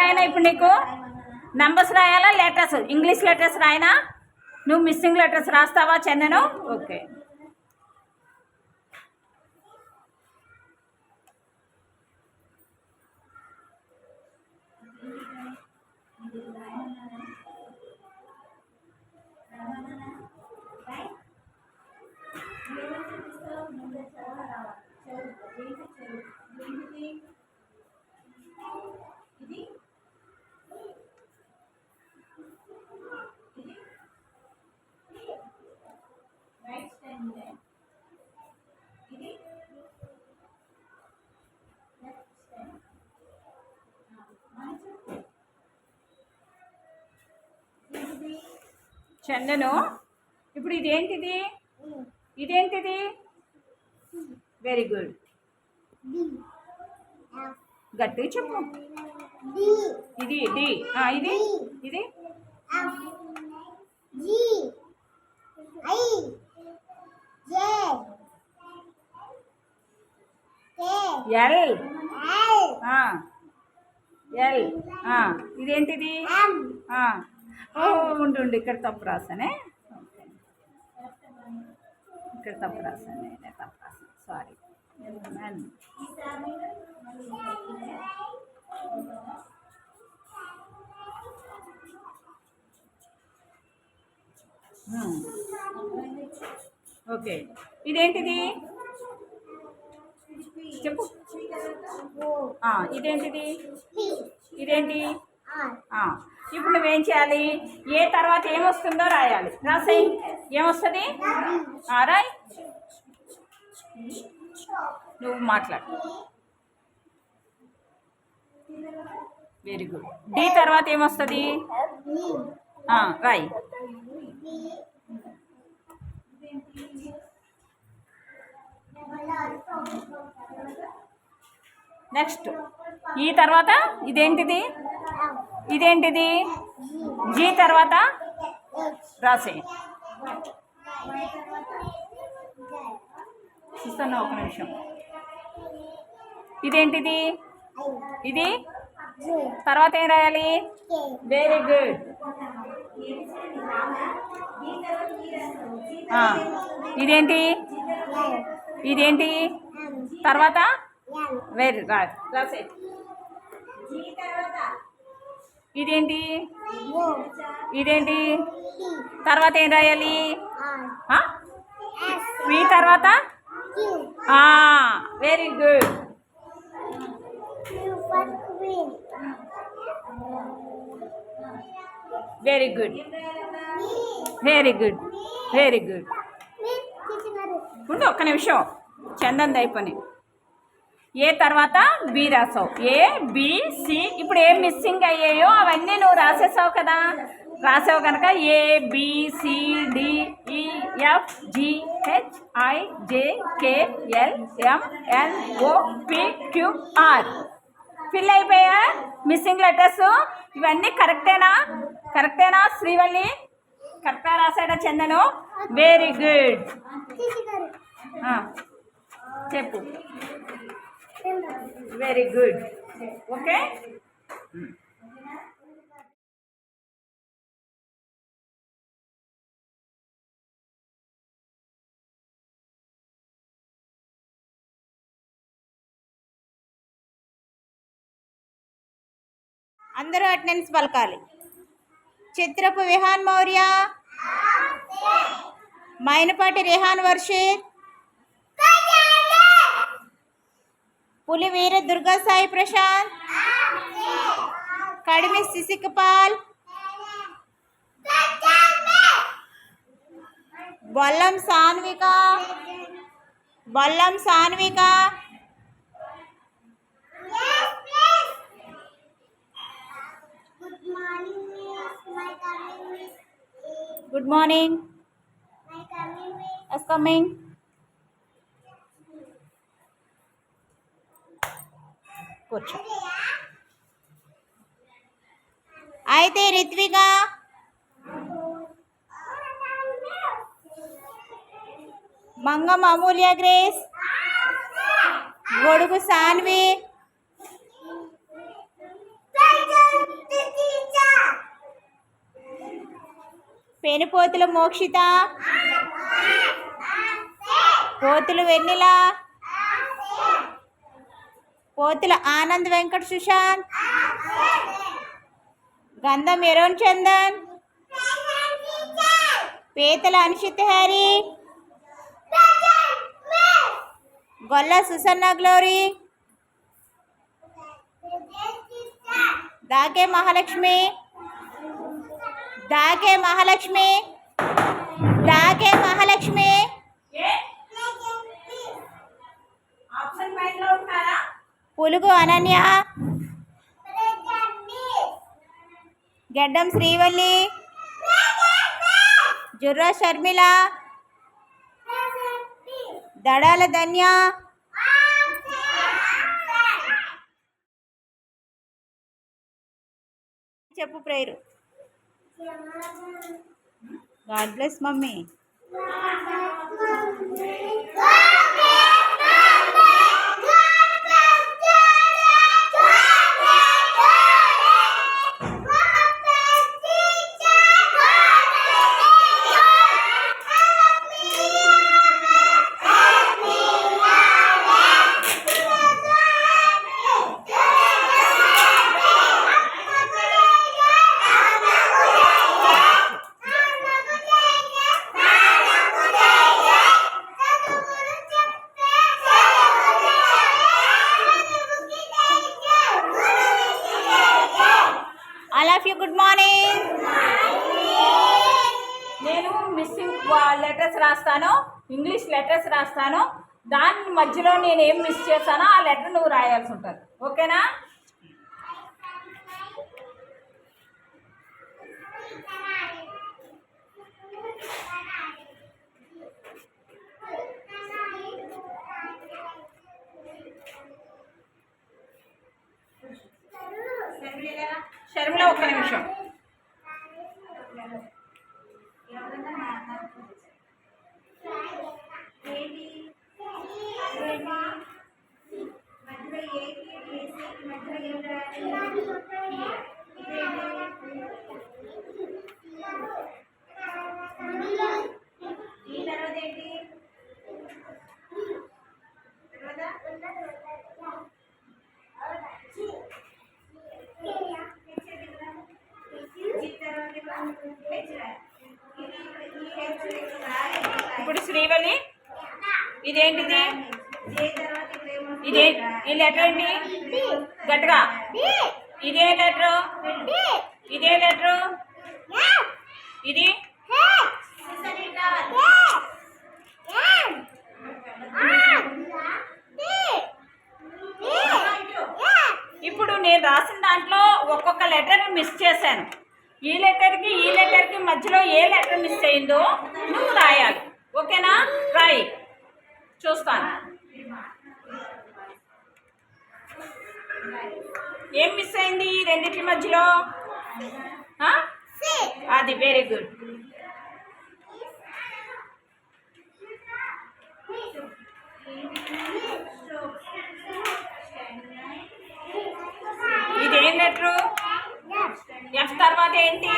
రాయనా ఇప్పుడు నీకు? నంబర్స్ రాయాలా లెటర్స్? ఇంగ్లీష్ లెటర్స్ రాయనా? నువ్వు మిస్సింగ్ లెటర్స్ రాస్తావా చందను? ఓకే. చందను ఇప్పుడు ఇదేంటిది? ఇదేంటిది? Very good. గట్టిగా చెప్పు. ఇది డి. ఇది ఇది ఎల్. ఎల్. ఇదేంటిది? ఉండు ఇక్కడ తప్పు రాసానే. ఇక్కడ తప్పు రాసాను, నేనే తప్పు రాసాను, సారీ. ఓకే. ఇదేంటిది? చెప్పు. ఇదేంటిది? ఇదేంటి? ఇప్పుడు నువ్వేం చేయాలి? ఏ తర్వాత ఏమొస్తుందో రాయాలి. రాసేయి. ఏమొస్తుంది? రాయ్. నువ్వు మాట్లాడు. Very good. డి తర్వాత ఏమొస్తుంది? రాయ్. నెక్స్ట్ ఈ తర్వాత ఇదేంటిది? ఇదేంటిది? జీ తర్వాత రాసే. చూస్తున్నా ఒక నిమిషం. ఇదేంటిది? ఇది తర్వాత ఏం రాయాలి? Very good. ఇదేంటి? ఇదేంటి తర్వాత? Very good. రాసే. ఇదేంటి? ఇదేంటి తర్వాత ఏం రాయాలి? వి తర్వాత? Very good. Very good. Very good. Very good. ఉండు ఒక్క నిమిషం. చందన్ దైపని. ఏ తర్వాత బి రాసావు. A B C. ఇప్పుడు ఏం మిస్సింగ్ అయ్యాయో అవన్నీ నువ్వు రాసేసావు కదా. రాసావు కనుక A B C D E F G H I J K L M N O P Q R fill అయిపోయా మిస్సింగ్ లెటర్స్. ఇవన్నీ కరెక్టేనా? కరెక్టేనా శ్రీవల్లి? కరెక్ట్గా రాసాడా చందను? Very good. చెప్పు. Very good. ఓకే. అందరూ అటెండెన్స్ పలకాలి. Chitrapu Vihaan Maurya, Mainapati Rehan Varshith, Puli Veera Durga Sai Prashanth, Kadimi Shishikapal, Bollam Sanvika, Bollam Sanvika, good morning. Yes coming. కూర్చో. అయితే రిత్విక, మంగం అమూల్య గ్రేస్, గొడుగు సాన్వి, పెనుపోతుల మోక్షిత, పోతులు వెన్నెల, పోతుల ఆనంద్ వెంకట సుశాంత్, గంధం ఎరోన్ చందన్, పేతల అనుషిత్ హ్యారీ, గొల్ల సుసన్న గ్లోరీ, దాకే మహాలక్ష్మి, దాకే మహాలక్ష్మి, దాకే మహాలక్ష్మి, పులుగు అనన్య, గడ్డం శ్రీవల్లి, జుర్రా షర్మిల, దడాల ధన్య, చెప్పు prayer. God bless mummy. All of you good morning. నేను మిస్సింగ్ లెటర్స్ రాస్తాను, ఇంగ్లీష్ లెటర్స్ రాస్తాను. దాని మధ్యలో నేను ఏం మిస్ చేస్తానో ఆ లెటర్ నువ్వు రాయాల్సి ఉంటుంది. ఓకేనా? షర్మిల ఒక్క నిమిషం. ఇప్పుడు శ్రీవల్లి, ఇదేంటిది? ఇదే ఈ లెటర్ ఏంటి? గట్టిగా. ఇదే లెటరు, ఇదే లెటరు, ఇది ఇప్పుడు నేను రాసిన దాంట్లో ఒక్కొక్క లెటర్ మిస్ చేశాను. ఈ లెటర్కి మధ్యలో ఏ లెటర్ మిస్ అయిందో నువ్వు రాయాలి. ఓకేనా? రాయి, చూస్తాను. ఏం మిస్ అయింది ఈ రెండింటి మధ్యలో? అది వెరీ గుడ్. ఇదేం లెటరు? ఎఫ్ తర్వాత ఏంటి?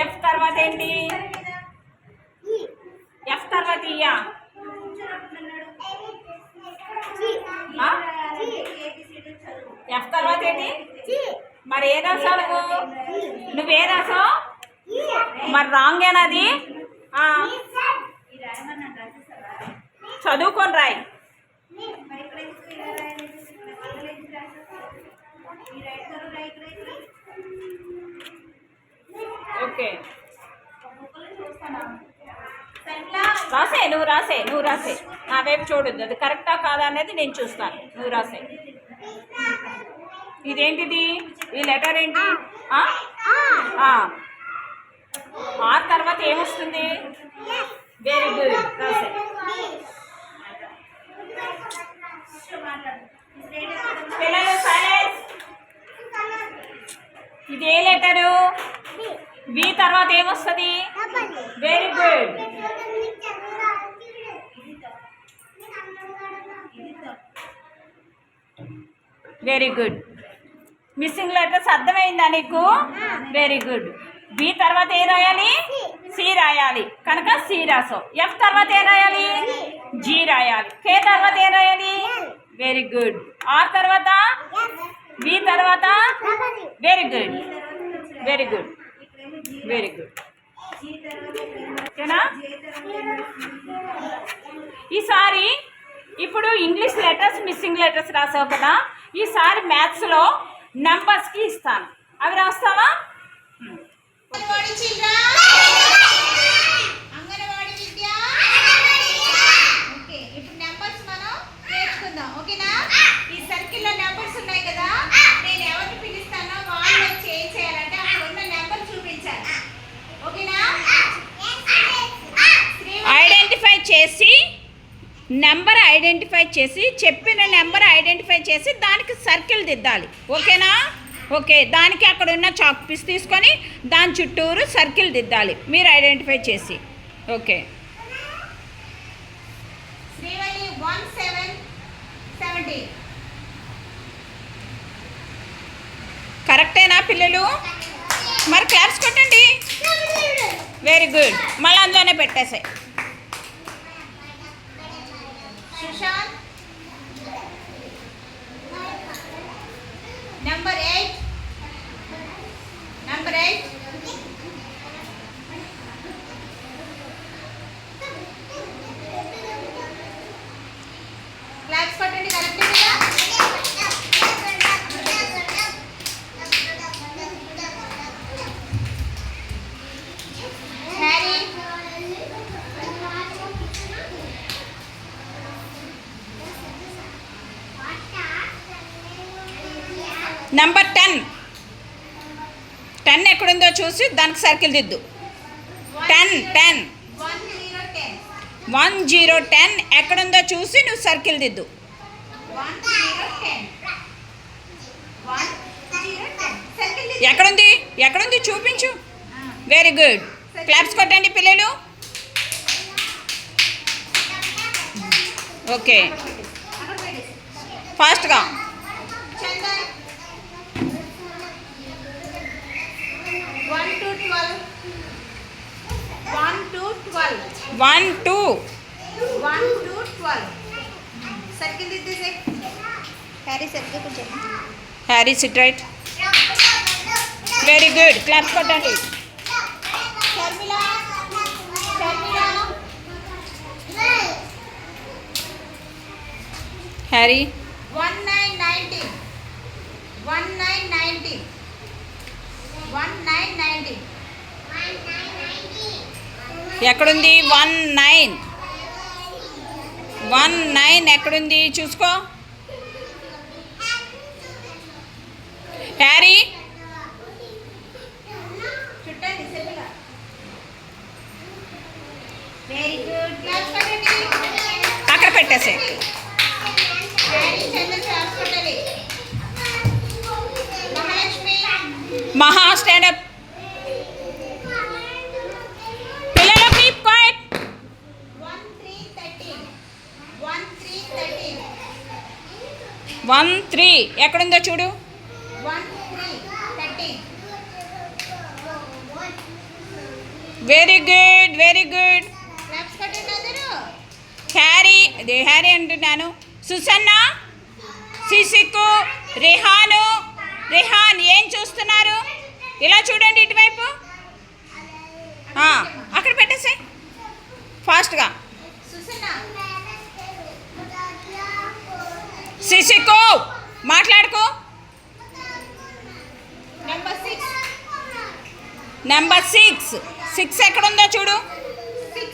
ఎఫ్ తర్వాత ఏంటి? ఎఫ్ తర్వాత ఇయ్యా? ఎఫ్ తర్వాత ఏంటి? మరి ఏ రాసావు నువ్వే రాసావు? మరి రాంగ్ ఏనాది? చదువుకొని రాయి. ఓకే, రాసే, నువ్వు రాసే. నా వైపు చూడొద్దు, అది కరెక్టా కాదా అనేది నేను చూస్తాను. నువ్వు రాసే. ఇదేంటిది? ఈ లెటర్ ఏంటి? ఆర్ తర్వాత ఏమొస్తుంది? వెరీ గుడ్, రాసే. పిల్లలు సైలెన్స్. ఇది ఏ లెటరు? వి తర్వాత ఏమొస్తుంది? Very good. Very good. Missing letters అర్థమైందా నీకు? Very good. బి తర్వాత ఏం రాయాలి? సి రాయాలి కనుక సి రాసావు. ఎఫ్ తర్వాత ఏం రాయాలి? జీ రాయాలి. కే తర్వాత ఏం రాయాలి? Very good. ఆర్ తర్వాత బి తర్వాత very good, very good, very good. ఓకేనా? ఈసారి ఇప్పుడు ఇంగ్లీష్ లెటర్స్ మిస్సింగ్ లెటర్స్ రాసావు కదా, ఈసారి మ్యాథ్స్లో నెంబర్స్కి ఇస్తాను, అవి రాస్తావా? అంగన్వాడీ విద్య. ఓకే, ఇప్పుడు నెంబర్స్ మనం నేర్చుకుందాం. ఓకేనా? ఈ సర్కిల్లో నెంబర్స్ ఉన్నాయి కదా, నేను ఎవరిని పిలుస్తానో వాళ్ళు వచ్చి ఏం చేయాలంటే అక్కడ ఉన్న నెంబర్ చూపించాలి. ఓకేనా? ఐడెంటిఫై చేసి నెంబర్ ఐడెంటిఫై చేసి చెప్పిన నెంబర్ ఐడెంటిఫై చేసి దానికి సర్కిల్ దిద్దాలి. ఓకేనా? ఓకే, దానికి అక్కడ ఉన్న చాక్ పీస్ తీసుకొని దాని చుట్టూరు సర్కిల్ దిద్దాలి మీరు ఐడెంటిఫై చేసి. ఓకే, శ్రీవల్లి 1770. కరెక్టేనా పిల్లలు? మరి క్లాప్స్ కొట్టండి. Very good. మళ్ళీ అందులోనే పెట్టేసాయి. సుశాంత్ నెంబర్ 8. నెంబర్ 8. క్లాప్స్ కొట్టండి. కరెక్ట్ కదా? Harry number 10. 10 ఎక్కడుందో చూసి దానికి సర్కిల్ దిద్దు. 10 10 10 ఎక్కడుందో చూసి నువ్వు సర్కిల్ దిద్దు. 10 ఎక్కడుంది? ఎక్కడుంది చూపించు. Very good. క్లాప్స్ కొట్టండి పిల్లలు. ఓకే, ఫాస్ట్గా. Chandan 1 to 12. 1 to 12. 1 2 1 to 12. Circle దిద్దేసే. హ్యారీ సర్కిల్ కొంచెం. Harry sit right. Very good. Claps కొట్టండి. షర్మిల హ్యారీ 1990. 1990. 1990. ఎక్కడుంది? 19 ఎక్కడుంది చూసుకో. హ్యారీ చుట్టండి షర్మిల. Very good. క్లాస్ కొట్టండి. అక్కడ పెట్టేసే. హ్యారీ చందన్ క్లాస్ కొట్టాలి. మహాలక్ష్మి మహా స్టాండప్. పిల్లలు కీప్ క్వైట్. 1313. 1313. 13 ఎక్కడుందో చూడు. 1313. Very good, very good. Claps కొట్టండి అందరూ. హ్యారీ, అదే హ్యారీ అంటున్నాను. సుసన్న, సిసికు, రిహాన్ ఏం చూస్తున్నారు? ఇలా చూడండి ఇటువైపు. అక్కడ పెట్టేసాయి ఫాస్ట్గా. సుసన్న సిసికు మాట్లాడుకో. నెంబర్ 6. నెంబర్ 6 ఎక్కడుందో చూడు. 6.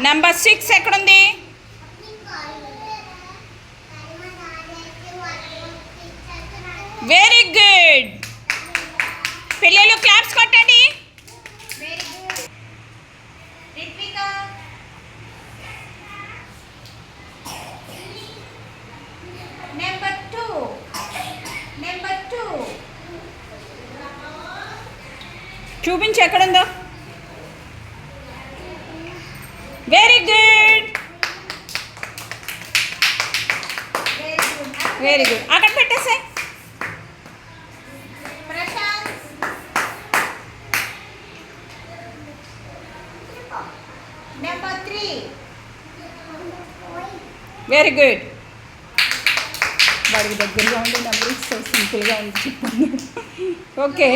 నెంబర్ 6 ఎక్కడుంది? Very good. పిల్లలు క్లాప్స్ కొట్టండి. Very good. Ritvika number 2. Number 2. చూపించు ఎక్కడుందో. Very good, very good. Very good. అక్కడ పెట్టేసాయి. Very good. వాడికి దగ్గరగా ఉండే నెంబర్ సో సింపుల్గా ఉంది చెప్పండి. Okay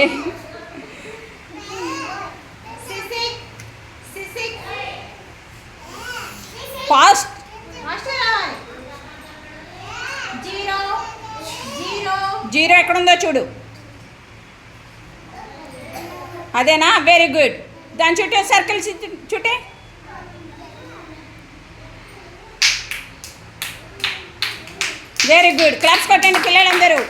fast. జీరో ఎక్కడుందో చూడు. అదేనా? Very good. దాని చుట్టూ సర్కిల్స్ చుట్టే. Very good. క్లాప్స్ కొట్టండి పిల్లలందరూ.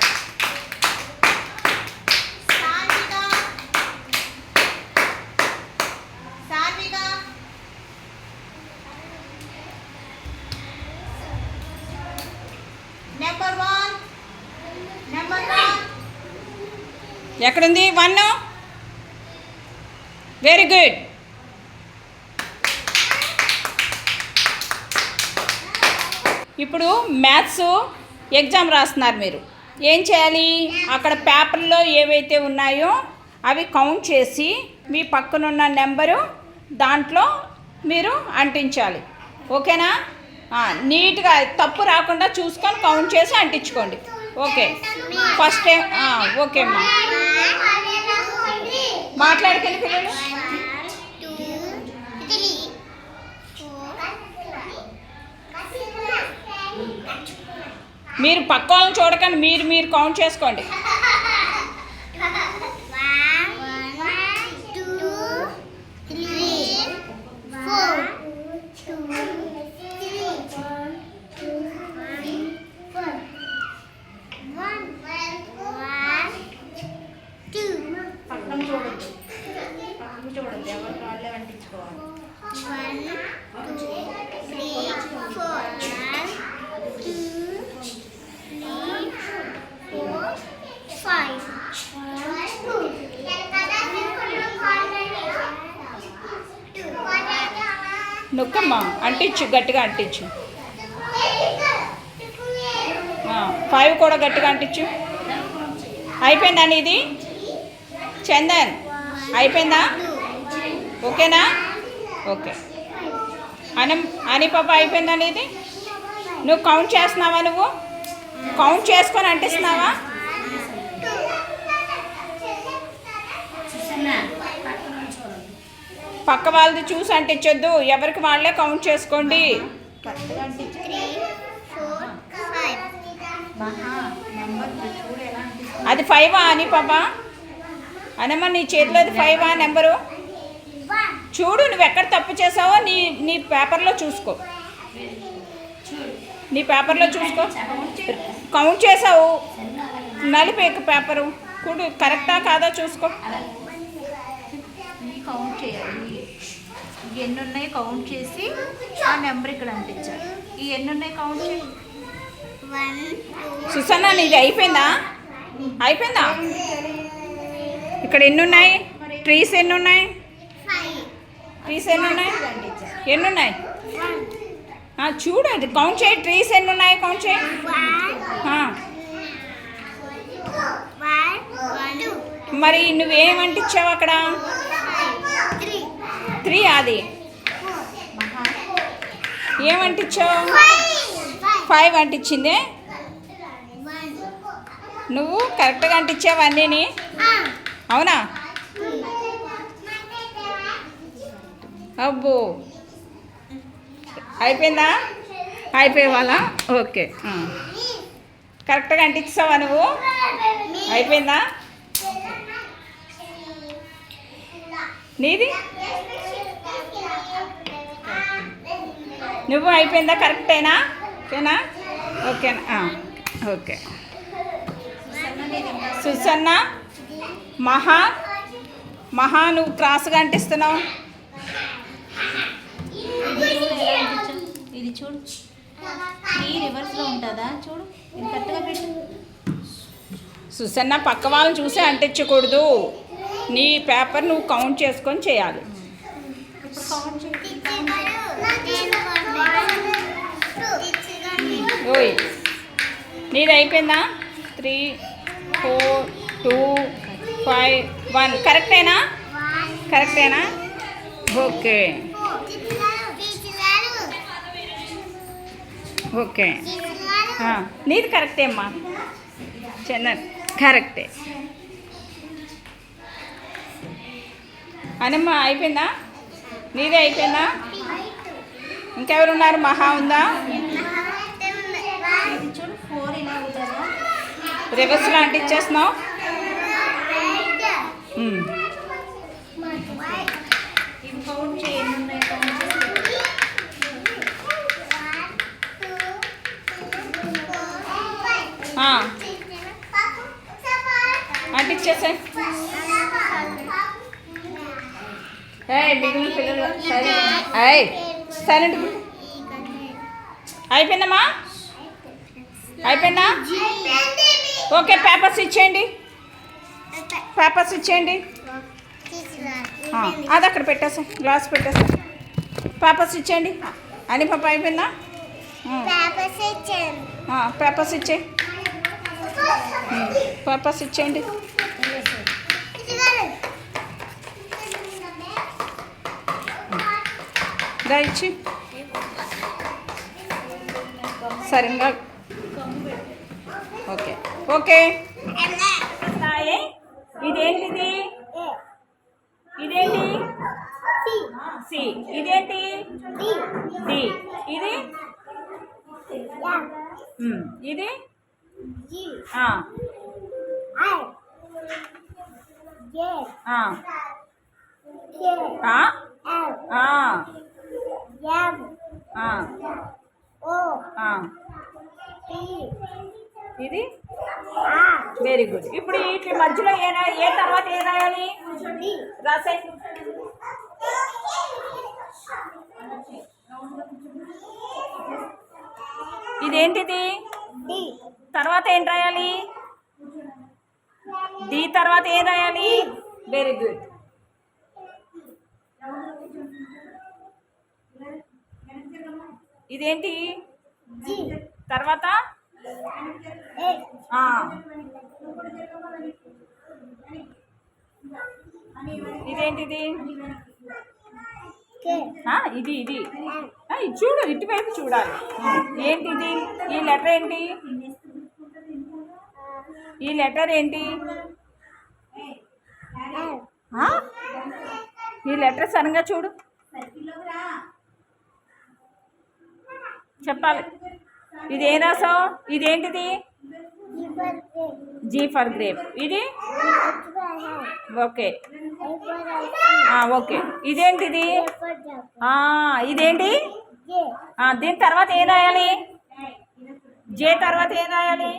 ఎక్కడుంది 1? Very good. ఇప్పుడు మ్యాథ్స్ ఎగ్జామ్ రాస్తున్నారు మీరు. ఏం చేయాలి? అక్కడ పేపర్లో ఏవైతే ఉన్నాయో అవి కౌంట్ చేసి మీ పక్కనున్న నెంబరు దాంట్లో మీరు అంటించాలి. ఓకేనా? నీట్గా తప్పు రాకుండా చూసుకొని కౌంట్ చేసి అంటించుకోండి. Okay first time. ఓకే అమ్మా, మాట్లాడుకోండి పిల్లలు. మీరు పక్క వాళ్ళని చూడకండి, మీరు కౌంట్ చేసుకోండి. చూడండి ఎవరు వాళ్ళే అంటించుకోవాలి. 1 2 3 4 1 2 3 4 5 నొక్కమ్మా, అంటించు, గట్టిగా అంటించు. 5 కూడా గట్టిగా అంటించు. అయిపోయిందా నీది చందన్? అయిపోయిందా? ఓకేనా? ఓకే. అని పాప అయిపోయిందా నీది? నువ్వు కౌంట్ చేస్తున్నావా? నువ్వు కౌంట్ చేసుకొని అంటిస్తున్నావా? పక్క వాళ్ళది చూసి అంటించొద్దు, ఎవరికి వాళ్ళే కౌంట్ చేసుకోండి. అది 5 అని పాప? అనమ్మ నీ చేతిలో అది 5 నెంబరు చూడు. నువ్వు ఎక్కడ తప్పు చేసావో నీ పేపర్లో చూసుకో. నీ పేపర్లో చూసుకో. కౌంట్ చేసావు, నలిపేక పేపరు కూడా కరెక్టా కాదా చూసుకో. కౌంట్ చేయాలి. ఎన్ని ఉన్నాయి కౌంట్ చేసి ఆ నెంబర్ ఇక్కడ అంటించాలి. ఈ ఎన్ని ఉన్నాయి కౌంట్ చేయాలి. సుసన్న నీది అయిపోయిందా? అయిపోయిందా? ఇక్కడ ఎన్ని ఉన్నాయి? ట్రీస్ ఎన్ని ఉన్నాయి? ట్రీస్ ఎన్ని ఉన్నాయి? ఎన్ని ఉన్నాయి చూడు. అది కౌంట్ చేయి. ట్రీస్ ఎన్ని ఉన్నాయి కౌంట్ చేయి. 1 మరి నువ్వేమంటిచ్చావు అక్కడ? 3 అది ఏమంటిచ్చావు? 5 అంటించిందే. నువ్వు కరెక్ట్గా అంటించావు అన్నీని. అవునా? అబ్బో అయిపోయిందా? అయిపోయేవాళ్ళ? ఓకే. కరెక్ట్గా అంటించావా నువ్వు? అయిపోయిందా నీది? నువ్వు అయిపోయిందా? కరెక్టేనా? ఓకేనా? ఓకేనా? ఓకే. సుసన్న, మహా నువ్వు క్రాస్గా అంటిస్తున్నావు. ఇది చూడు, ఈ రివర్స్లో ఉంటుందా చూడు. ఇది కరెక్ట్గా పెట్టు. సుసన్న పక్క వాళ్ళని చూసి అంటించకూడదు. నీ పేపర్ నువ్వు కౌంట్ చేసుకొని చేయాలి. ఓయ్ నీది అయిపోయిందా? 3 4 2 5 1 కరెక్టేనా? కరెక్టేనా? ఓకే. ఓకే నీది కరెక్టే అమ్మా చందన్ కరెక్టే అనమ్మ అయిపోయిందా నీదే అయిపోయిందా ఇంకెవరున్నారు మహా ఉందా చూడు 4 ఇలా ఉంటుందా రివర్స్లో అంటించేస్తున్నావు ఇవి కౌంట్ చేయండి ఉన్నాయి కౌంట్ అంటించేసాయి మిగిలిన పిల్లలు సైలెంట్ అయిపోయిందమ్మా అయిపోయిందా ఓకే పేపర్స్ ఇచ్చేయండి పేపర్స్ ఇచ్చేయండి అది అక్కడ పెట్టేసా గ్లాస్ పెట్టేసా పేపర్స్ ఇచ్చేయండి అని పాప అయిపోయిందా పేపర్స్ ఇచ్చే పేపర్స్ ఇచ్చేయండి దా ఇచ్చి సరిగ్గా ఓకే ఓకే ఇదేంటిది ఇదేంటి సి ఇదేంటి డి ఇది ఇది ఇది వెరీ గుడ్ ఇప్పుడు వీటి మధ్యలో ఏ తర్వాత ఏ రాయాలి రాసే ఇదేంటిది తర్వాత ఏం రాయాలి డి తర్వాత ఏం రాయాలి వెరీ గుడ్ ఇదేంటి తర్వాత ఇదేంటిది ఇది ఇది చూడు ఇటువైపు చూడాలి ఏంటిది ఈ లెటర్ ఏంటి ఈ లెటర్ ఏంటి ఈ లెటర్ సరిగ్గా చూడు చెప్పాలి ఇది ఏం రాసావు ఇదేంటిది జీ ఫర్ గ్రేప్ ఇది ఓకే ఓకే ఇదేంటిది ఇదేంటి దీని తర్వాత ఏం రాయాలి జే తర్వాత ఏం రాయాలి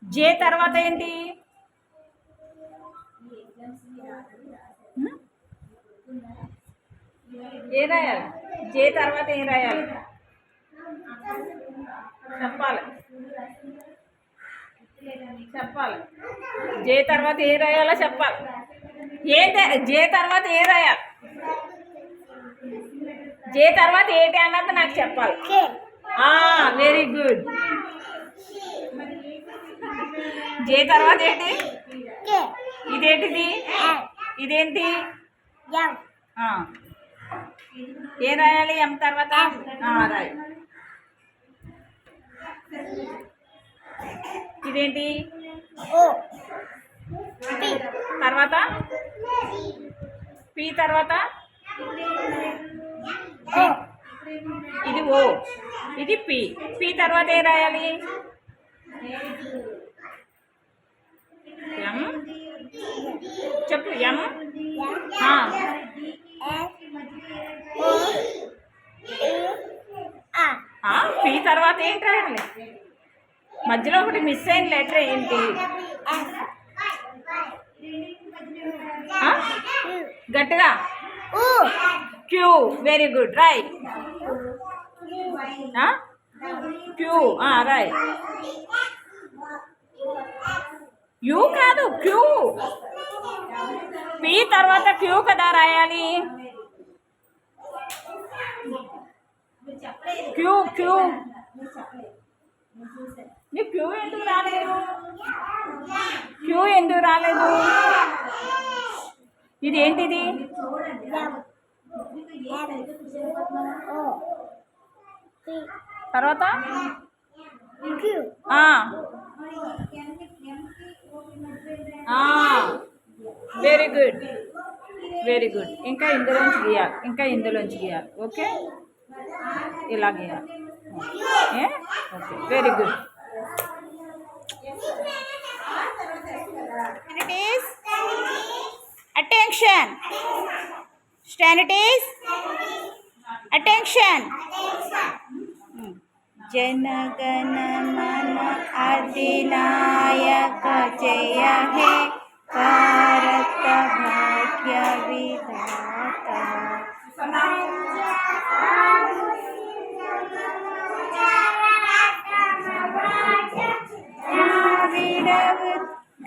జే తర్వాత ఏంటి ఏం రాయాలి జే తర్వాత ఏం రాయాలి చెప్పాలి చెప్పాలి జే తర్వాత ఏం రాయాలో చెప్పాలి జే తర్వాత ఏం రాయాలి జే తర్వాత ఏంటి అన్నది నాకు చెప్పాలి వెరీ గుడ్ జే తర్వాత ఏంటి ఇదేంటిది ఇదేంటి ఏం రాయాలి ఎం తర్వాత రాయి ఇదేంటి తర్వాత పి తర్వాత ఇది ఓ ఇది పి పి తర్వాత ఏం రాయాలి ఎం చెప్పు ఎం పి తర్వాత ఏంటి రాయాలి మధ్యలో ఒకటి మిస్ అయిన లెటర్ ఏంటి గట్టిగా Q very good right Q right U కాదు క్యూ పి తర్వాత క్యూ కదా రాయాలి క్యూ క్యూ నీకు క్యూ ఎందుకు రాలేదు క్యూ ఎందుకు రాలేదు ఇది ఏంటిది తర్వాత Q. Very good, very good. ఇంకా ఇందులోంచి గీయాలి, ఇంకా ఇందులోంచి గీయాలి. ఓకే, ఇలా గీయాలి. Okay, very good. And it is attention. Stand it is attention. जनगण मन अधिनायक जय हे भारत भाग्य विधाता.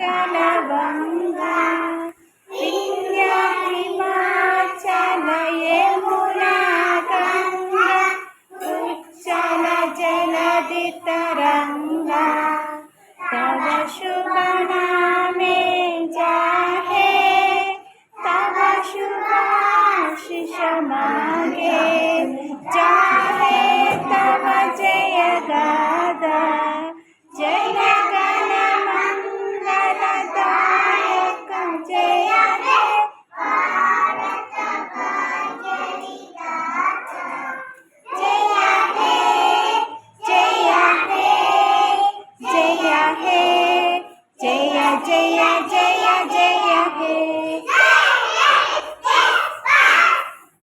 कलवंगा विंध्य हिमाचल यमुना गंगा उच्चल जलधि तरंगा